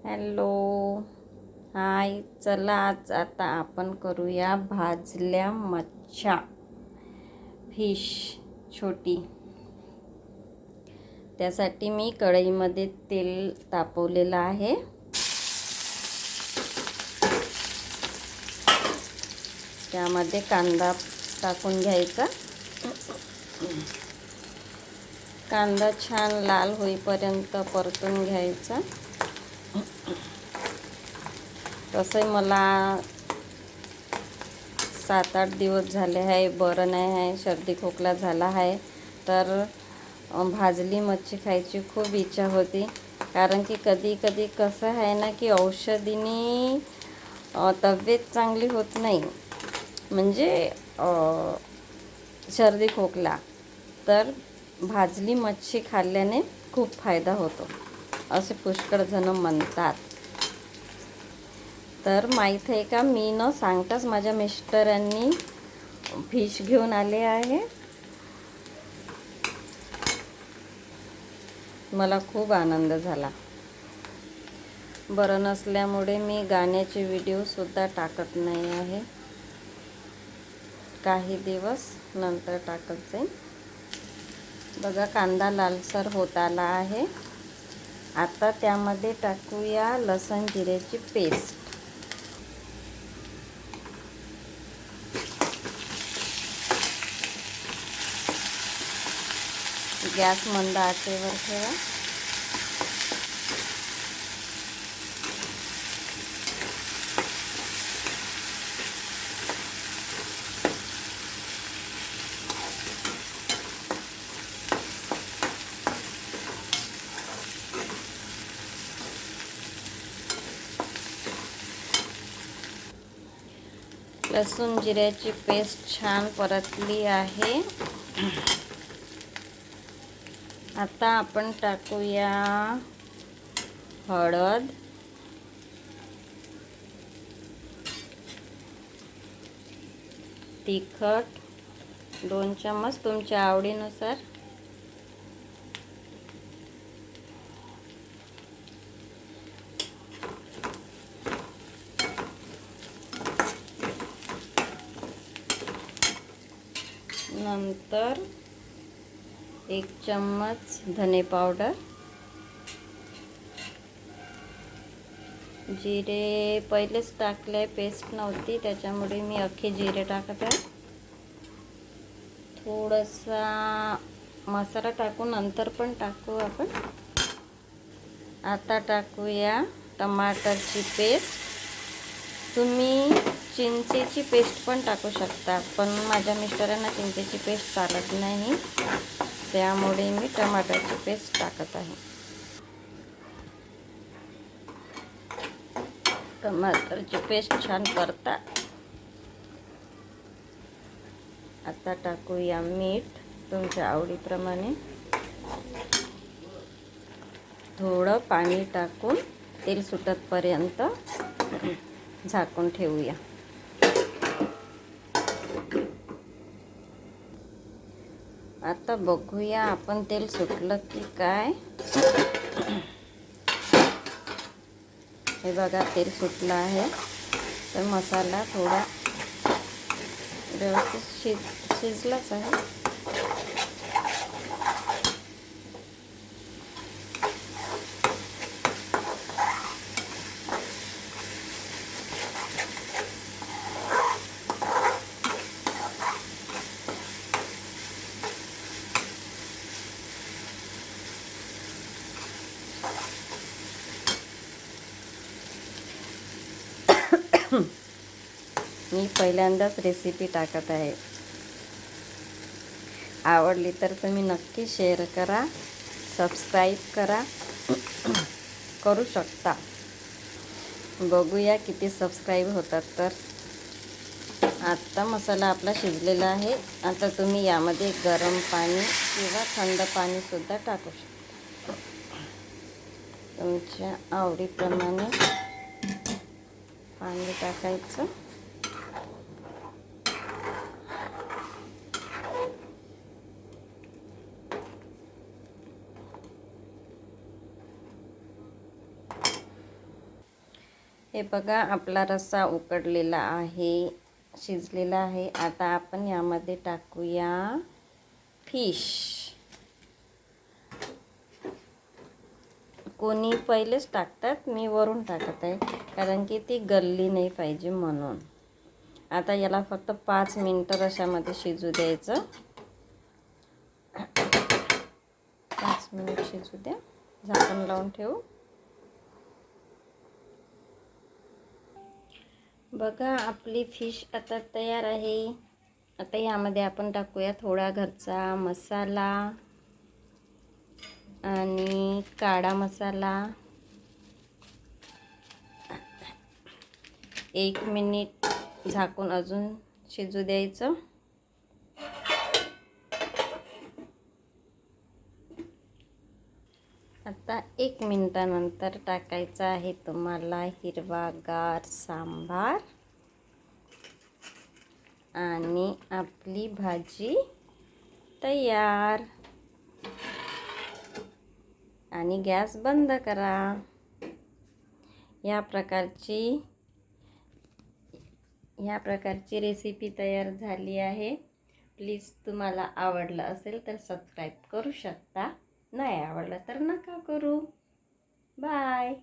Hello, हाय. चला आज आता आपण करूया भाजल्या मच्छा, फिश छोटी. त्यासाठी मी कढईमध्ये तेल तापवलेलं आहे. त्यामध्ये कांदा टाकून घ्यायचा. कांदा छान लाल होईपर्यंत परतून घ्यायचा. तसंही मला 7-8 दिवस झाले आहे, बरं नाही आहे, सर्दी खोकला झाला आहे. तर भाजली मच्छी खायची खूप इच्छा होती. कारण की कधी कधी कसं आहे ना की औषधीने तब्येत चांगली होत नाही, म्हणजे सर्दी खोकला. तर भाजली मच्छी खाल्ल्याने खूप फायदा होतो असे पुष्कळ जण म्हणतात. तर माहीत आहे का, मी न सांगताच माझ्या मिस्टरांनी फिश घेऊन आले आहे. मला खूप आनंद झाला. बरं नसल्यामुळे मी गाण्याचे व्हिडिओसुद्धा टाकत नाही आहे. काही दिवस नंतर टाकत जाईन. बघा, कांदा लालसर होत आला आहे. आता त्यामध्ये टाकूया लसूण जिऱ्याची पेस्ट. गॅस मंद आचेवर ठेवा. लसूण जिऱ्याची पेस्ट छान परतली आहे. आता आपण टाकूया हळद, तिखट 2 चम्मच तुमच्या आवडीनुसार, नंतर 1 चम्मच धने पावडर. जिरे पहिलेच टाकले, पेस्ट नव्हती त्याच्यामुळे मी अख्खे जिरे टाकत आहे. थोडासा मसाला टाकून नंतर पण टाकू आपण. आता टाकूया टमाटरची पेस्ट. तुम्ही चिंचेची पेस्ट पण टाकू शकता, पण माझ्या मिस्टरांना चिंचेची पेस्ट चालत नाही, त्यामुळे मी टमाटरची पेस्ट टाकत आहे. टमाटरची पेस्ट छान परता. आता टाकूया मीठ तुमच्या आवडीप्रमाणे. थोडं पाणी टाकून तेल सुटतपर्यंत झाकून ठेवूया. आता बघूया आपण तेल सुटलं की काय. हे बघा, तेल सुटलं आहे. तर मसाला थोडा व्यवस्थित शिजलाच आहे. मी पहिल्यांदाच रेसिपी टाकत आहे. आवडली तर तुम्ही नक्की शेअर करा, सबस्क्राईब करू शकता. बघूया किती सबस्क्राईब होतात. तर आता मसाला आपला शिजलेला आहे. आता तुम्ही यामध्ये गरम पाणी किंवा थंड पाणीसुद्धा टाकू शकता, तुमच्या आवडीप्रमाणे पाणी टाकायचं. हे बघा, आपला रस्सा उकडलेला आहे, शिजलेला आहे. आता आपण यामध्ये टाकूया फिश. कोणी पहिलेच टाकतात, मी वरून टाकत आहे कारण की ती गलली नाही पाहिजे म्हणून. आता याला फक्त 5 मिनटं रश्श्यामध्ये शिजू द्यायचं. 5 मिनिट शिजू द्या, झाकण लावून ठेवू. बघा, आपली फिश आता तयार आहे. आता यामध्ये आपण टाकूया थोडा घरचा मसाला आणि काळा मसाला. 1 मिनिट झाकून अजून शिजू द्यायचं. आता 1 मिनिटानंतर टाकायचा आहे तुम्हाला हिरवागार सांबार आणि आपली भाजी तयार. आणि गॅस बंद करा. या प्रकारची रेसिपी तयार झाली आहे. प्लीज तुम्हाला आवडलं असेल तर सबस्क्राईब करू शकता, नाही आवडलं तर नका करू. बाय.